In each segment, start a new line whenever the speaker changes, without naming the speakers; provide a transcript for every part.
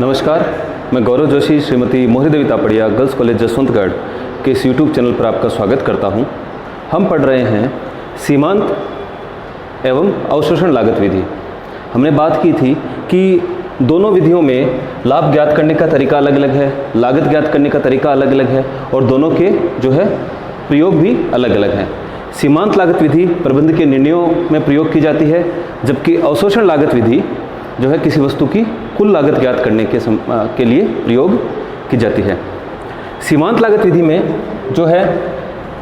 नमस्कार, मैं गौरव जोशी श्रीमती मोहरी देवी तापड़िया गर्ल्स कॉलेज जसवंतगढ़ के इस यूट्यूब चैनल पर आपका स्वागत करता हूं। हम पढ़ रहे हैं सीमांत एवं अवशोषण लागत विधि। हमने बात की थी कि दोनों विधियों में लाभ ज्ञात करने का तरीका अलग अलग है, लागत ज्ञात करने का तरीका अलग अलग है और दोनों के जो है प्रयोग भी अलग अलग हैं। सीमांत लागत विधि प्रबंध के निर्णयों में प्रयोग की जाती है, जबकि अवशोषण लागत विधि जो है किसी वस्तु की कुल लागत ज्ञात करने के लिए प्रयोग की जाती है। सीमांत लागत विधि में जो है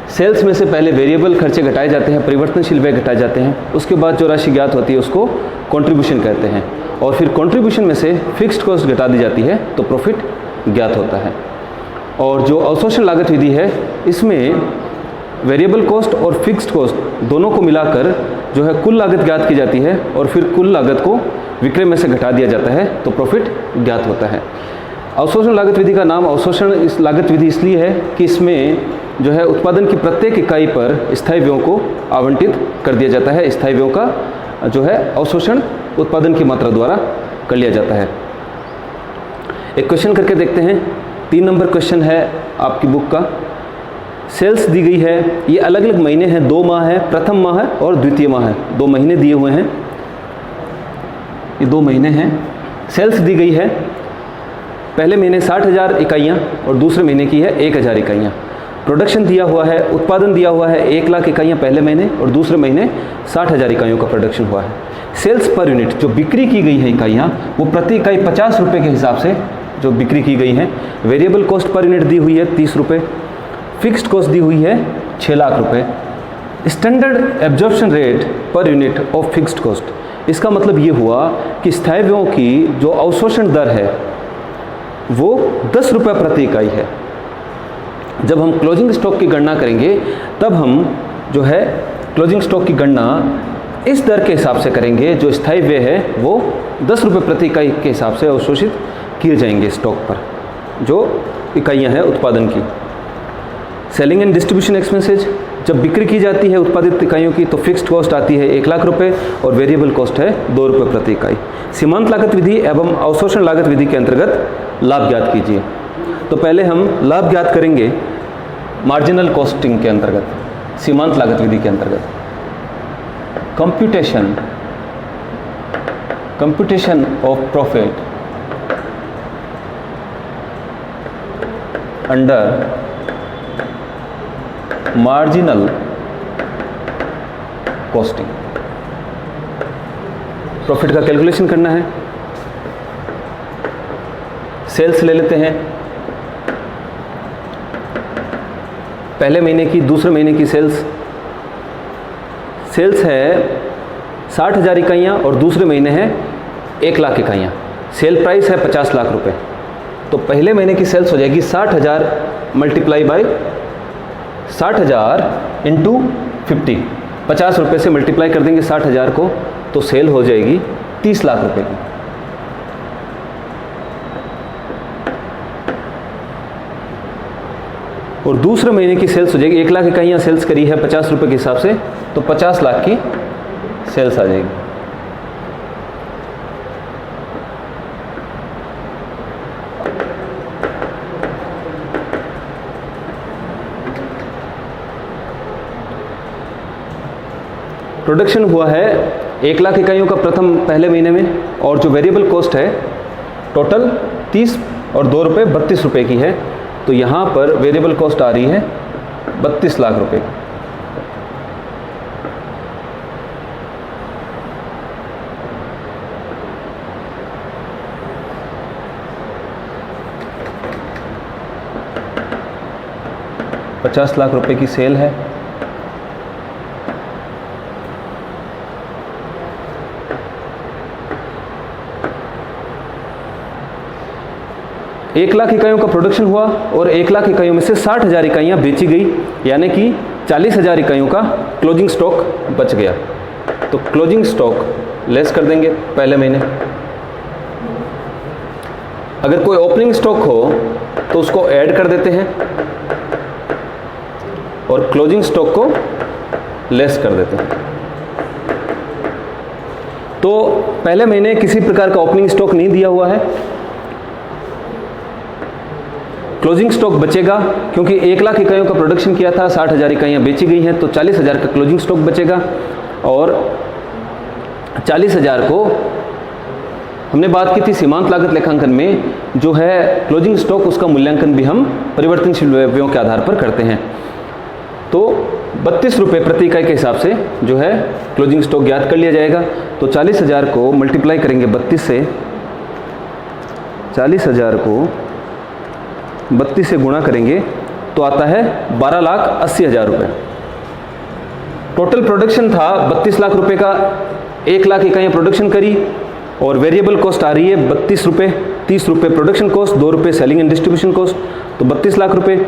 सेल्स में से पहले वेरिएबल खर्चे घटाए जाते हैं, परिवर्तनशील व्यय घटाए जाते हैं, उसके बाद जो राशि ज्ञात होती है उसको कंट्रीब्यूशन कहते हैं और फिर कंट्रीब्यूशन में से फिक्स्ड कॉस्ट घटा दी जाती है तो प्रॉफिट ज्ञात होता है। और जो अवशोषण लागत विधि है इसमें वेरिएबल कॉस्ट और फिक्स्ड कॉस्ट दोनों को मिलाकर जो है कुल लागत ज्ञात की जाती है और फिर कुल लागत को विक्रय में से घटा दिया जाता है तो प्रॉफिट ज्ञात होता है। अवशोषण लागत विधि का नाम अवशोषण इस लागत विधि इसलिए है कि इसमें जो है उत्पादन की प्रत्येक इकाई पर स्थायी व्ययों को आवंटित कर दिया जाता है। स्थायी व्ययों का जो है अवशोषण उत्पादन की मात्रा द्वारा कर लिया जाता है। एक क्वेश्चन करके देखते हैं। 3 नंबर क्वेश्चन है आपकी बुक का। सेल्स दी गई है, ये अलग अलग महीने हैं, 2 माह है, प्रथम माह है और द्वितीय माह है। 2 महीने दिए हुए हैं, ये 2 महीने हैं। सेल्स दी गई है, पहले महीने 60,000 इकाइयाँ और दूसरे महीने की है 1,000 इकाइयाँ। प्रोडक्शन दिया हुआ है, उत्पादन दिया हुआ है 1 लाख इकाइयाँ पहले महीने और दूसरे महीने 60,000 इकाइयों का प्रोडक्शन हुआ है। सेल्स पर यूनिट जो बिक्री की गई है इकाइयाँ वो प्रति इकाई 50 रुपये के हिसाब से जो बिक्री की गई हैं। वेरिएबल कॉस्ट पर यूनिट दी हुई है 30 रुपये, फिक्स्ड कॉस्ट दी हुई है 6 लाख रुपये। Standard absorption rate per unit of fixed cost, इसका मतलब ये हुआ कि स्थायी व्ययों की जो अवशोषण दर है वो 10 रुपये प्रति इकाई है। जब हम क्लोजिंग स्टॉक की गणना करेंगे तब हम जो है क्लोजिंग स्टॉक की गणना इस दर के हिसाब से करेंगे। जो स्थायी व्यय है वो 10 रुपये प्रति इकाई के हिसाब से अवशोषित किए जाएंगे स्टॉक पर जो इकाइयाँ हैं उत्पादन की। सेलिंग एंड डिस्ट्रीब्यूशन एक्सपेंसेज, जब बिक्री की जाती है उत्पादित इकाइयों की तो फिक्स्ड कॉस्ट आती है 1 लाख रुपये और वेरिएबल कॉस्ट है 2 रुपये प्रति इकाई। सीमांत लागत विधि एवं अवशोषण लागत विधि के अंतर्गत लाभ ज्ञात कीजिए। तो पहले हम लाभ ज्ञात करेंगे मार्जिनल कॉस्टिंग के अंतर्गत, सीमांत लागत विधि के अंतर्गत। Computation of profit under marginal costing. Profit का कैलकुलेशन करना है। सेल्स ले लेते हैं, पहले महीने की दूसरे महीने की सेल्स है 60,000 इकाइयाँ और दूसरे महीने है 1 लाख इकाइयाँ। सेल प्राइस है 50 लाख रुपए। तो पहले महीने की सेल्स हो जाएगी 60,000 मल्टीप्लाई बाई 60,000 इंटू 50, 50 रुपये से मल्टीप्लाई कर देंगे 60,000 को तो सेल हो जाएगी 30 लाख रुपए की। और दूसरे महीने की सेल्स हो जाएगी 1 लाख इकाइयाँ सेल्स करी है 50 रुपये के हिसाब से तो 50 लाख की सेल्स आ जाएगी। प्रोडक्शन हुआ है 1 लाख इकाइयों का पहले महीने में और जो वेरिएबल कॉस्ट है टोटल 30 और 2 रुपये 32 रुपये की है। तो यहाँ पर वेरिएबल कॉस्ट आ रही है 32 लाख रुपये की। ₹50 लाख रुपए की सेल है। एक लाख इकाइयों का प्रोडक्शन हुआ और 1 लाख इकाइयों में से 60,000 इकाइयाँ बेची गई, यानी कि 40,000 इकाइयों का क्लोजिंग स्टॉक बच गया। तो क्लोजिंग स्टॉक लेस कर देंगे पहले महीने। अगर कोई ओपनिंग स्टॉक हो तो उसको ऐड कर देते हैं और क्लोजिंग स्टॉक को लेस कर देते हैं। तो पहले महीने किसी प्रकार का ओपनिंग स्टॉक नहीं दिया हुआ है क्लोजिंग स्टॉक बचेगा, क्योंकि 1 लाख इकाइयों का प्रोडक्शन किया था, 60,000 इकाइयाँ बेची गई हैं, तो 40,000 का क्लोजिंग स्टॉक बचेगा। और 40,000 को हमने बात की थी सीमांत लागत लेखांकन में, जो है क्लोजिंग स्टॉक, उसका मूल्यांकन भी हम परिवर्तनशील व्ययों के आधार पर करते हैं। तो 32 रुपये प्रति इकाई के हिसाब से जो है क्लोजिंग स्टॉक ज्ञात कर लिया जाएगा। तो 40,000 को मल्टीप्लाई करेंगे 32 से, 40,000 को 32 से गुणा करेंगे तो आता है 12,80,000 रुपये। टोटल प्रोडक्शन था 32 लाख रुपए का, 1 लाख इकाइयाँ प्रोडक्शन करी, और वेरिएबल कॉस्ट आ रही है 32 रुपये, 30 रुपये प्रोडक्शन कॉस्ट, 2 रुपये सेलिंग एंड डिस्ट्रीब्यूशन कॉस्ट, तो 32 लाख रुपये।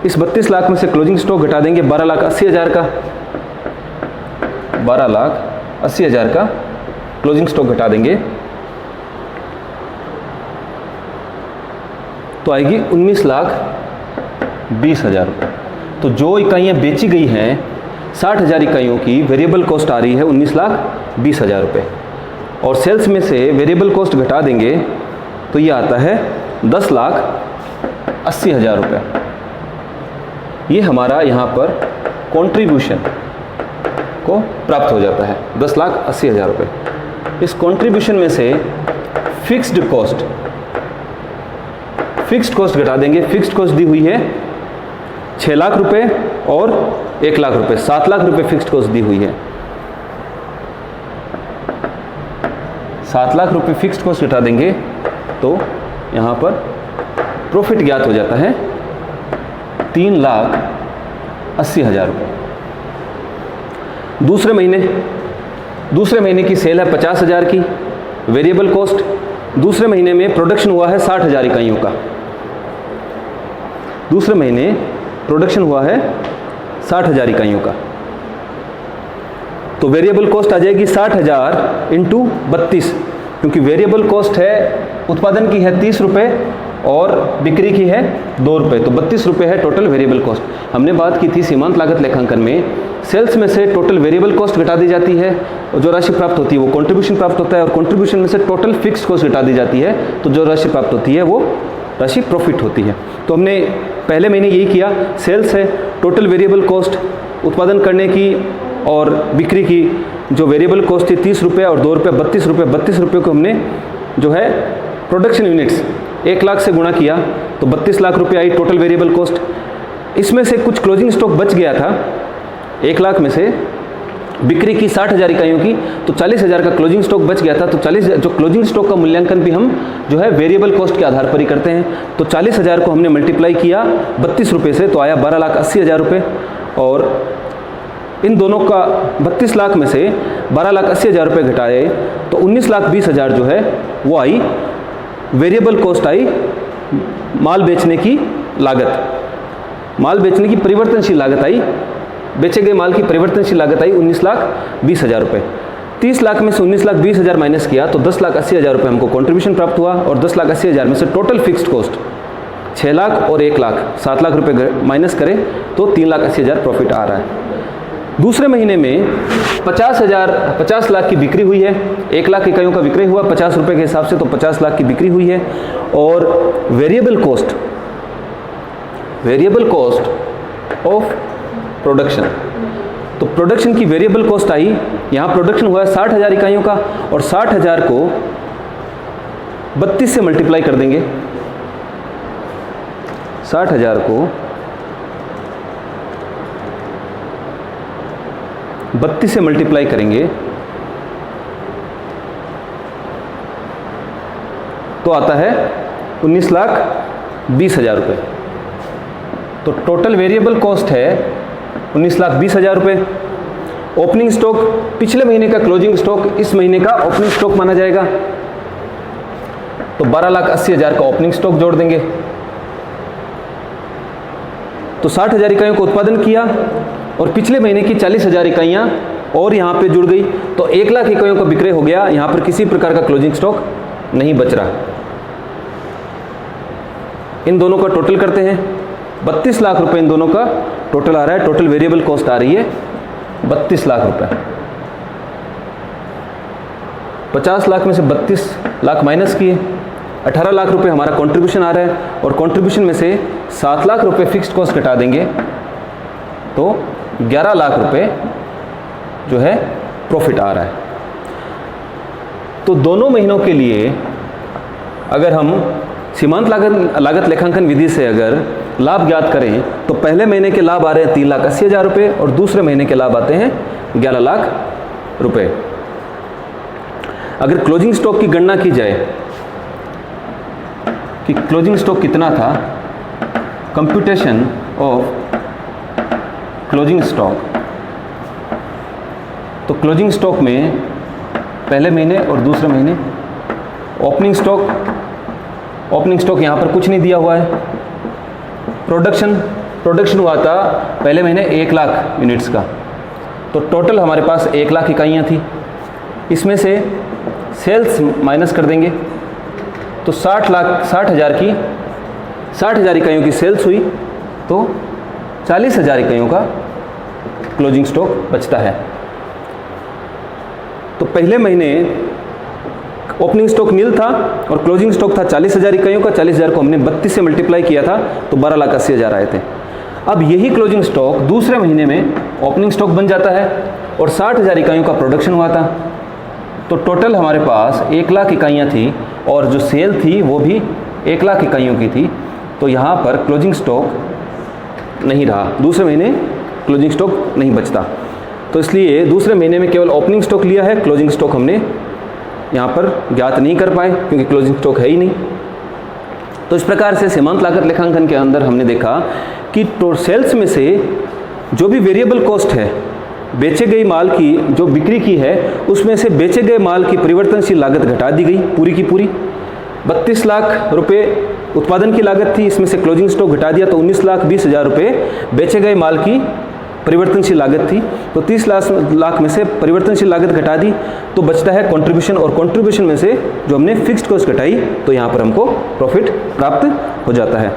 इस 32 लाख में से क्लोजिंग स्टॉक घटा देंगे 12,80,000 का, 12,80,000 का क्लोजिंग स्टॉक घटा देंगे तो आएगी 19,20,000 रुपये। तो जो इकाइयाँ बेची गई हैं 60,000 इकाइयों की, वेरिएबल कॉस्ट आ रही है 19,20,000 रुपये, और सेल्स में से वेरिएबल कॉस्ट घटा देंगे तो ये आता है 10,80,000 रुपये। ये हमारा यहाँ पर कंट्रीब्यूशन को प्राप्त हो जाता है 10,80,000 रुपये। इस कंट्रीब्यूशन में से फिक्स्ड कॉस्ट घटा देंगे। फिक्स्ड कॉस्ट दी हुई है 6 लाख रुपये और 1 लाख रुपये, 7 लाख रुपये फिक्स्ड कॉस्ट दी हुई है। 7 लाख रुपये फिक्स्ड कॉस्ट घटा देंगे तो यहाँ पर प्रॉफिट ज्ञात हो जाता है 3,80,000 रुपये। दूसरे महीने की सेल है 50,000 की, वेरिएबल कॉस्ट, दूसरे महीने में प्रोडक्शन हुआ है 60,000 इकाइयों का, दूसरे महीने प्रोडक्शन हुआ है 60,000 इकाइयों का, तो वेरिएबल कॉस्ट आ जाएगी 60,000 इंटू 32, क्योंकि वेरिएबल कॉस्ट है उत्पादन की है 30 रुपये और बिक्री की है 2 रुपये, तो 32 रुपये है टोटल वेरिएबल कॉस्ट। हमने बात की थी सीमांत लागत लेखांकन में, सेल्स में से टोटल वेरिएबल कॉस्ट घटा दी जाती है और जो राशि प्राप्त होती है वो कंट्रीब्यूशन प्राप्त होता है, और कंट्रीब्यूशन में से टोटल फिक्स्ड कॉस्ट घटा दी जाती है तो जो राशि प्राप्त होती है वो राशि प्रॉफिट होती है। तो हमने पहले महीने यही किया, सेल्स है, टोटल वेरिएबल कॉस्ट उत्पादन करने की और बिक्री की, जो वेरिएबल कॉस्ट थी 30 रुपये और 2 रुपये 32 रुपये, 32 रुपये को हमने जो है प्रोडक्शन यूनिट्स 1 लाख से गुणा किया तो 32 लाख रुपये आई टोटल वेरिएबल कॉस्ट। इसमें से कुछ क्लोजिंग स्टॉक बच गया था, 1 लाख में से बिक्री की 60,000 इकाइयों की, तो 40,000 का क्लोजिंग स्टॉक बच गया था। तो 40 जो क्लोजिंग स्टॉक का मूल्यांकन भी हम जो है वेरिएबल कॉस्ट के आधार पर ही करते हैं। तो 40,000 को हमने मल्टीप्लाई किया 32 रुपये से तो आया 12,80,000 रुपये, और इन दोनों का 32 लाख में से 12,80,000 रुपये घटाए तो 19,20,000 जो है वो आई वेरिएबल कॉस्ट, आई माल बेचने की लागत, माल बेचने की परिवर्तनशील लागत आई, बेचे गए माल की परिवर्तनशील लागत आई 19,20,000 रुपये। 30 लाख में से 19,20,000 माइनस किया तो 10,80,000 रुपये हमको कंट्रीब्यूशन प्राप्त हुआ, और 10,80,000 में से टोटल फिक्स्ड कॉस्ट 6 लाख और 1 लाख 7 लाख रुपये माइनस करें तो 3,80,000 प्रॉफिट आ रहा है। दूसरे महीने में 50 लाख की बिक्री हुई है, 1 लाख इकाइयों का विक्रय हुआ 50 रुपये के हिसाब से, तो 50 लाख की बिक्री हुई है, और वेरिएबल कॉस्ट ऑफ प्रोडक्शन, तो प्रोडक्शन की वेरिएबल कॉस्ट आई, यहाँ प्रोडक्शन हुआ है 60,000 इकाइयों का, और 60,000 को 32 से मल्टीप्लाई कर देंगे, 60,000 को 32 से मल्टीप्लाई करेंगे तो आता है 19,20,000 रुपये। तो टोटल वेरिएबल कॉस्ट है 19,20,000 रुपये। ओपनिंग स्टॉक पिछले महीने का क्लोजिंग स्टॉक इस महीने का ओपनिंग स्टॉक माना जाएगा, तो 12,80,000 का ओपनिंग स्टॉक जोड़ देंगे। तो 60,000 इकाइयों को उत्पादन किया और पिछले महीने की 40,000 इकाइयाँ और यहाँ पे जुड़ गई, तो 1 लाख इकाइयों का विक्रय हो गया। यहाँ पर किसी प्रकार का क्लोजिंग स्टॉक नहीं बच रहा। इन दोनों का टोटल करते हैं, 32 लाख रुपए इन दोनों का टोटल आ रहा है। टोटल वेरिएबल कॉस्ट आ रही है 32 लाख रुपए। 50 लाख में से 32 लाख माइनस किए 18 लाख रुपए हमारा कंट्रीब्यूशन आ रहा है और कंट्रीब्यूशन में से 7 लाख रुपए फिक्स्ड कॉस्ट घटा देंगे तो 11 लाख रुपए जो है प्रॉफिट आ रहा है। तो दोनों महीनों के लिए अगर हम सीमांत लागत लेखांकन विधि से अगर लाभ ज्ञात करें तो पहले महीने के लाभ आ रहे हैं 3,80,000 रुपये और दूसरे महीने के लाभ आते हैं 11 लाख रुपये। अगर क्लोजिंग स्टॉक की गणना की जाए कि क्लोजिंग स्टॉक कितना था, कंप्यूटेशन ऑफ क्लोजिंग स्टॉक, तो क्लोजिंग स्टॉक में पहले महीने और दूसरे महीने ओपनिंग स्टॉक यहाँ पर कुछ नहीं दिया हुआ है। प्रोडक्शन हुआ था पहले महीने 1 लाख यूनिट्स का, तो टोटल हमारे पास 1 लाख इकाइयाँ थी। इसमें से सेल्स माइनस कर देंगे तो 60,000 इकाइयों की सेल्स हुई तो 40,000 इकाइयों का क्लोजिंग स्टॉक बचता है। तो पहले महीने ओपनिंग स्टॉक नील था और क्लोजिंग स्टॉक था 40,000 इकाइयों का। 40,000 को हमने 32 से मल्टीप्लाई किया था तो 12,80,000 आए थे। अब यही क्लोजिंग स्टॉक दूसरे महीने में ओपनिंग स्टॉक बन जाता है और 60,000 इकाइयों का प्रोडक्शन हुआ था, तो टोटल हमारे पास 1 लाख इकाइयाँ थी और जो सेल थी वो भी 1 लाख इकाइयों की थी। तो यहाँ पर क्लोजिंग स्टॉक नहीं रहा, दूसरे महीने क्लोजिंग स्टॉक नहीं बचता। तो इसलिए दूसरे महीने में केवल ओपनिंग स्टॉक लिया है, क्लोजिंग स्टॉक हमने यहाँ पर ज्ञात नहीं कर पाए क्योंकि क्लोजिंग स्टॉक है ही नहीं। तो इस प्रकार से सीमांत लागत लेखांकन के अंदर हमने देखा कि सेल्स में से जो भी वेरिएबल कॉस्ट है, बेचे गए माल की जो बिक्री की है उसमें से बेचे गए माल की परिवर्तनशील लागत घटा दी गई पूरी की पूरी। 32 लाख रुपए उत्पादन की लागत थी, इसमें से क्लोजिंग स्टॉक घटा दिया तो 19,20,000 रुपये बेचे गए माल की परिवर्तनशील लागत थी। तो 30 लाख में से परिवर्तनशील लागत घटा दी तो बचता है कंट्रीब्यूशन, और कंट्रीब्यूशन में से जो हमने फिक्स्ड कॉस्ट घटाई तो यहाँ पर हमको प्रॉफिट प्राप्त हो जाता है।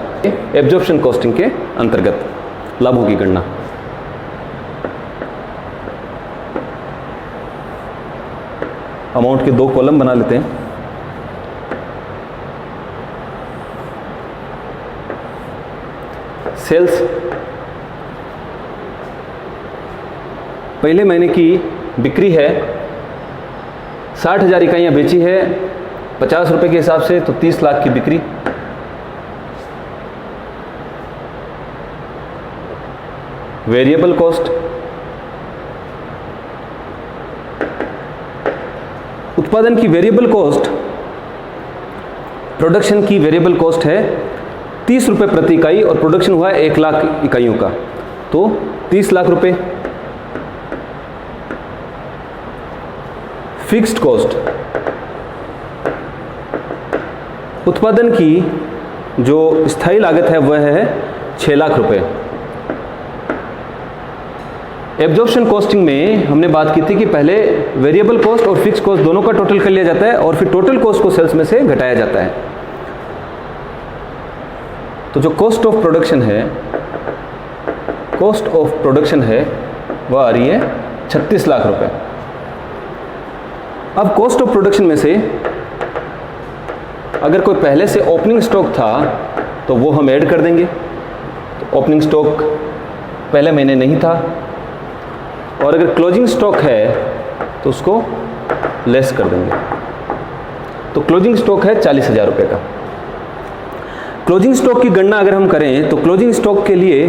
एब्जॉर्प्शन कॉस्टिंग के अंतर्गत लाभों की गणना। अमाउंट के 2 कॉलम बना लेते हैं। सेल्स पहले महीने की बिक्री है, 60,000 इकाइयाँ बेची है 50 रुपये के हिसाब से, तो 30 लाख की बिक्री। वेरिएबल कॉस्ट, उत्पादन की वेरिएबल कॉस्ट, प्रोडक्शन की वेरिएबल कॉस्ट है 30 रुपये प्रति इकाई और प्रोडक्शन हुआ है 1 लाख इकाइयों का, तो 30 लाख रुपए। फिक्स्ड कॉस्ट, उत्पादन की जो स्थायी लागत है वह है 6 लाख रुपए। एब्जॉर्प्शन कॉस्टिंग में हमने बात की थी कि पहले वेरिएबल कॉस्ट और फिक्स्ड कॉस्ट दोनों का टोटल कर लिया जाता है और फिर टोटल कॉस्ट को सेल्स में से घटाया जाता है। तो जो कॉस्ट ऑफ प्रोडक्शन है वह आ रही है 36 लाख रुपए। अब कॉस्ट ऑफ प्रोडक्शन में से अगर कोई पहले से ओपनिंग स्टॉक था तो वो हम ऐड कर देंगे। तो ओपनिंग स्टॉक पहले महीने नहीं था, और अगर क्लोजिंग स्टॉक है तो उसको लेस कर देंगे। तो क्लोजिंग स्टॉक है 40,000 रुपये का। क्लोजिंग स्टॉक की गणना अगर हम करें तो क्लोजिंग स्टॉक के लिए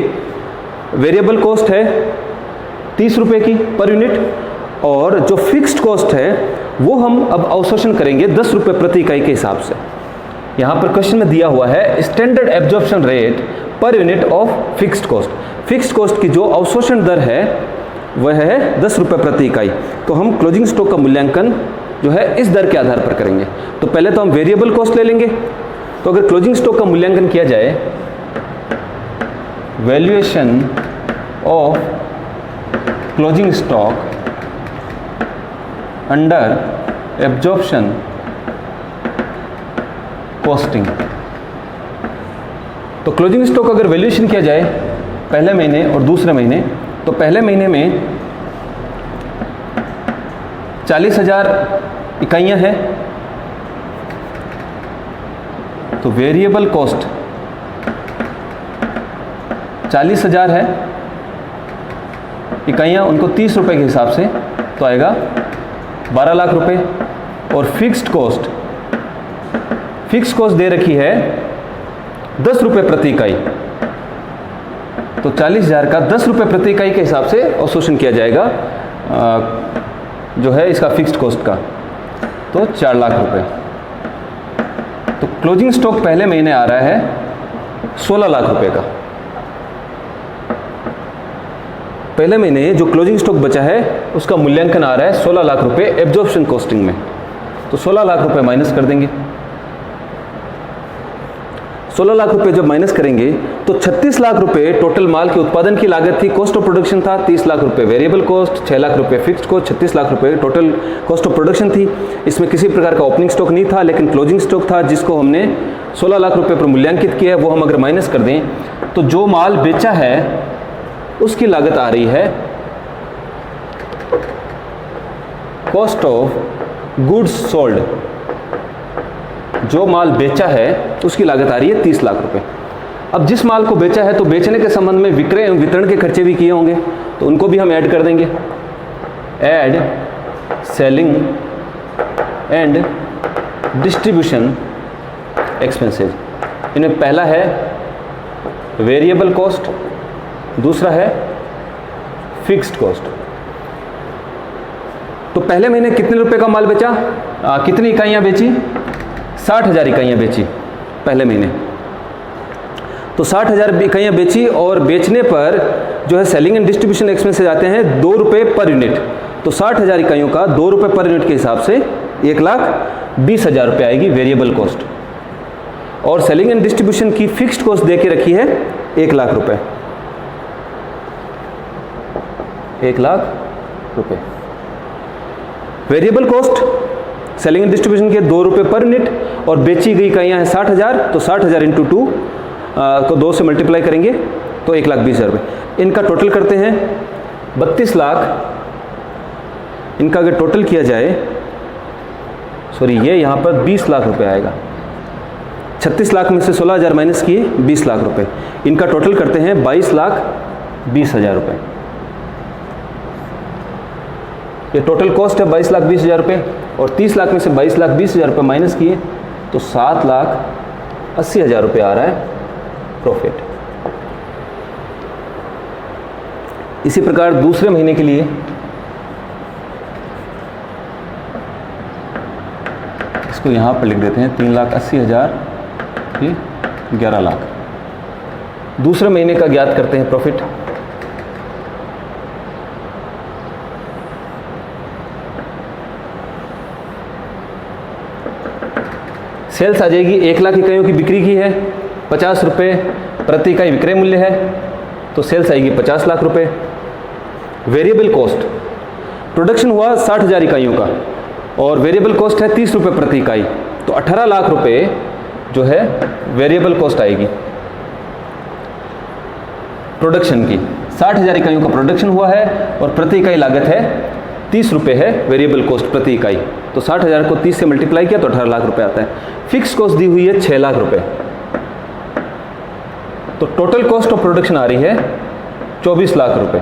वेरिएबल कॉस्ट है 30 रुपये की पर यूनिट, और जो फिक्स्ड कॉस्ट है वो हम अब अवशोषण करेंगे 10 रुपये प्रति इकाई के हिसाब से। यहाँ पर क्वेश्चन में दिया हुआ है standard absorption rate per unit of fixed cost. Fixed cost की जो अवशोषण दर है वह है 10 रुपये प्रति इकाई। तो हम क्लोजिंग स्टॉक का मूल्यांकन जो है इस दर के आधार पर करेंगे। तो पहले तो हम वेरिएबल कॉस्ट ले लेंगे। तो अगर क्लोजिंग स्टॉक का मूल्यांकन किया जाए, valuation of closing stock under absorption costing, तो क्लोजिंग स्टॉक अगर वैल्यूएशन किया जाए पहले महीने और दूसरे महीने, तो पहले महीने में 40,000 इकाइयाँ हैं तो वेरिएबल कॉस्ट 40,000 है इकाइयाँ, उनको 30 रुपये के हिसाब से तो आएगा 12 लाख रुपए। और फिक्स्ड कॉस्ट दे रखी है 10 रुपये प्रति इकाई, तो 40,000 का 10 रुपये प्रति इकाई के हिसाब से अवशोषण किया जाएगा जो है इसका फिक्स्ड कॉस्ट का, तो 4 लाख रुपए। तो क्लोजिंग स्टॉक पहले महीने आ रहा है 16 लाख रुपए का। पहले महीने जो क्लोजिंग स्टॉक बचा है उसका मूल्यांकन आ रहा है 16 लाख रुपए एब्जॉर्प्शन कॉस्टिंग में, तो 16 लाख रुपए माइनस कर देंगे। 16 लाख रुपए जब माइनस करेंगे तो 36 लाख रुपए टोटल माल के उत्पादन की लागत थी, कॉस्ट ऑफ प्रोडक्शन था 30 लाख रुपए वेरिएबल कॉस्ट, 6 लाख रुपए फिक्स्ड कॉस्ट, 36 लाख रुपए टोटल कॉस्ट ऑफ प्रोडक्शन थी। इसमें किसी प्रकार का ओपनिंग स्टॉक नहीं था, लेकिन क्लोजिंग स्टॉक था जिसको हमने 16 लाख रुपए पर मूल्यांकित किया है। वो हम अगर माइनस कर दें तो जो माल बेचा है उसकी लागत आ रही है कॉस्ट ऑफ गुड्स सोल्ड। जो माल बेचा है उसकी लागत आ रही है 30 लाख रुपए। अब जिस माल को बेचा है तो बेचने के संबंध में विक्रय एवं वितरण के खर्चे भी किए होंगे, तो उनको भी हम ऐड कर देंगे। Add selling and distribution expenses. इनमें पहला है वेरिएबल कॉस्ट, दूसरा है फिक्स्ड कॉस्ट। तो पहले महीने कितने रुपए का माल बेचा, कितनी इकाइयां बेची, 60,000 इकाइयां बेची पहले महीने। तो 60,000 इकाइयां बेची और बेचने पर जो है सेलिंग एंड डिस्ट्रीब्यूशन एक्सपेंसेस आते हैं 2 रुपये पर यूनिट। तो 60,000 इकाइयों का 2 रुपये पर यूनिट के हिसाब से 1,20,000 रुपये आएगी वेरिएबल कॉस्ट। और सेलिंग एंड डिस्ट्रीब्यूशन की फिक्स्ड कॉस्ट दे के रखी है 1 लाख रुपए। 1 लाख रुपए variable cost selling and distribution के 2 रुपये पर यूनिट, और बेची गई इकाइयाँ हैं 60,000, तो 60,000 इंटू 2 को 2 से मल्टीप्लाई करेंगे तो 1,20,000 रुपये। इनका टोटल करते हैं 32 लाख। इनका अगर टोटल किया जाए, सॉरी ये यहाँ पर 20 लाख रुपए आएगा। 36 लाख में से 16,000 माइनस किए 20 लाख रुपए। इनका टोटल करते हैं 22,20,000 रुपये। ये टोटल कॉस्ट है 22,20,000 रुपये, और 30 लाख में से 22,20,000 रुपये माइनस किए तो 7,80,000 रुपये आ रहा है प्रॉफिट। इसी प्रकार दूसरे महीने के लिए इसको यहाँ पर लिख देते हैं 3,80,000 ये 11 लाख। दूसरे महीने का ज्ञात करते हैं प्रॉफिट। सेल्स आ जाएगी 1 लाख इकाइयों की बिक्री की है, 50 रुपये प्रति इकाई विक्रय मूल्य है, तो सेल्स आएगी 50 लाख रुपए। वेरिएबल कॉस्ट, प्रोडक्शन हुआ 60,000 इकाइयों का और वेरिएबल कॉस्ट है 30 रुपये प्रति इकाई, तो 18 लाख रुपए जो है वेरिएबल कॉस्ट आएगी प्रोडक्शन की। 60,000 इकाइयों का प्रोडक्शन हुआ है और प्रति इकाई लागत है 30 रुपये है वेरिएबल कॉस्ट प्रति इकाई, तो 60,000 को 30 से मल्टीप्लाई किया तो 18 लाख रुपए आता है। फिक्स कॉस्ट दी हुई है 6 लाख रुपए, तो टोटल कॉस्ट ऑफ प्रोडक्शन आ रही है 24 लाख रुपए।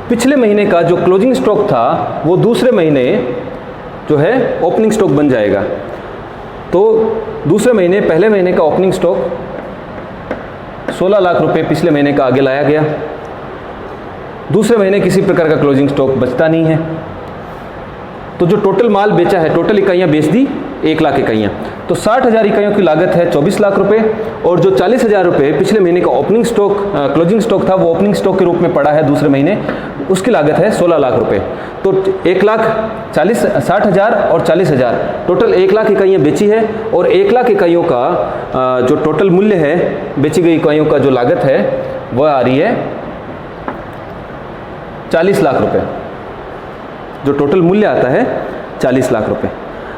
पिछले महीने का जो क्लोजिंग स्टॉक था वो दूसरे महीने जो है ओपनिंग स्टॉक बन जाएगा। तो दूसरे महीने पहले महीने का ओपनिंग स्टॉक 16 लाख रुपए पिछले महीने का आगे लाया गया। दूसरे महीने किसी प्रकार का क्लोजिंग स्टॉक बचता नहीं है, तो जो टोटल माल बेचा है, टोटल इकाइयाँ बेच दी 1 लाख इकाइयाँ, तो 60,000 इकाइयों की लागत है 24 लाख रुपए, और जो 40,000 रुपये पिछले महीने का ओपनिंग स्टॉक क्लोजिंग स्टॉक था वो ओपनिंग स्टॉक के रूप में पड़ा है दूसरे महीने, उसकी लागत है 16 लाख रुपए। तो 60,000 और 40,000 टोटल 1 लाख इकाइयाँ बेची है, और 1 लाख इकाइयों का जो टोटल मूल्य है, बेची गई इकाइयों का जो लागत है वह आ रही है 40 लाख रुपए। जो टोटल मूल्य आता है 40 लाख रुपए।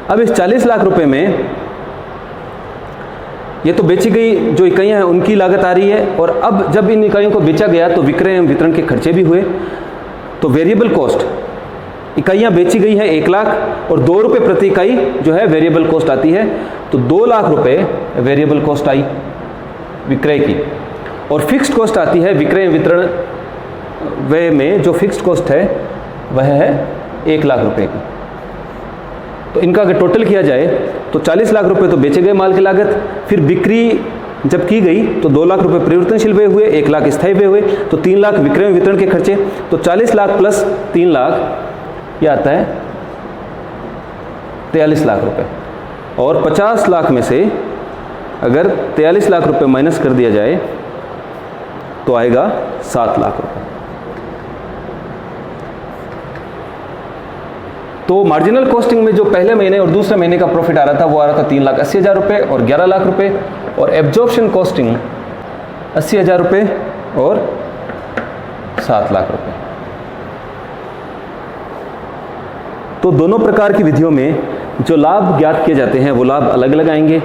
अब इस 40 लाख रुपए में ये तो बेची गई जो इकाइयाँ हैं उनकी लागत आ रही है, और अब जब इन इकाइयों को बेचा गया तो विक्रय एवं वितरण के खर्चे भी हुए, तो वेरिएबल कॉस्ट इकाइयाँ बेची गई हैं 1 लाख और 2 रुपये प्रति इकाई जो है वेरिएबल कॉस्ट आती है, तो 2 लाख रुपये वेरिएबल कॉस्ट आई विक्रय की। और फिक्स्ड कॉस्ट आती है विक्रय वितरण व्यय में, जो फिक्स्ड कॉस्ट है वह है 1 लाख रुपये की। तो इनका अगर टोटल किया जाए तो 40 लाख रुपए तो बेचे गए माल की लागत, फिर बिक्री जब की गई तो 2 लाख रुपए परिवर्तनशील व्यय हुए, 1 लाख स्थायी व्यय हुए, तो 3 लाख विक्रय वितरण के खर्चे, तो 40 लाख प्लस 3 लाख ये आता है 43 लाख रुपए। और 50 लाख में से अगर 43 लाख रुपए माइनस कर दिया जाए तो आएगा 7 लाख रुपए। तो मार्जिनल कॉस्टिंग में जो पहले महीने और दूसरे महीने का प्रॉफिट आ रहा था वो आ रहा था 3,80,000 रुपये और 11 लाख रुपए, और एब्जॉर्प्शन कॉस्टिंग 80,000 रुपये और 7 लाख रुपए। तो दोनों प्रकार की विधियों में जो लाभ ज्ञात किए जाते हैं वो लाभ अलग अलग आएंगे,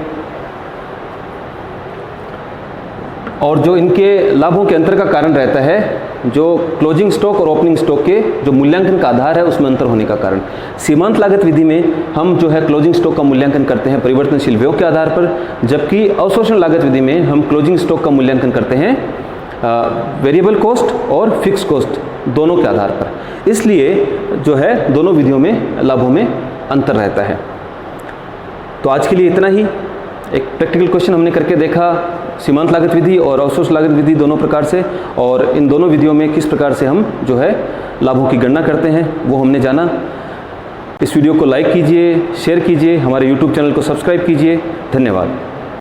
और जो इनके लाभों के अंतर का कारण रहता है जो क्लोजिंग स्टॉक और ओपनिंग स्टॉक के जो मूल्यांकन का आधार है उसमें अंतर होने का कारण। सीमांत लागत विधि में हम जो है क्लोजिंग स्टॉक का मूल्यांकन करते हैं परिवर्तनशील व्ययों के आधार पर, जबकि अवशोषण लागत विधि में हम क्लोजिंग स्टॉक का मूल्यांकन करते हैं वेरिएबल कॉस्ट और फिक्स कॉस्ट दोनों के आधार पर। इसलिए जो है दोनों विधियों में लाभों में अंतर रहता है। तो आज के लिए इतना ही। एक प्रैक्टिकल क्वेश्चन हमने करके देखा सीमांत लागत विधि और अवशोषण लागत विधि दोनों प्रकार से, और इन दोनों विधियों में किस प्रकार से हम जो है लाभों की गणना करते हैं वो हमने जाना। इस वीडियो को लाइक कीजिए, शेयर कीजिए, हमारे YouTube चैनल को सब्सक्राइब कीजिए। धन्यवाद।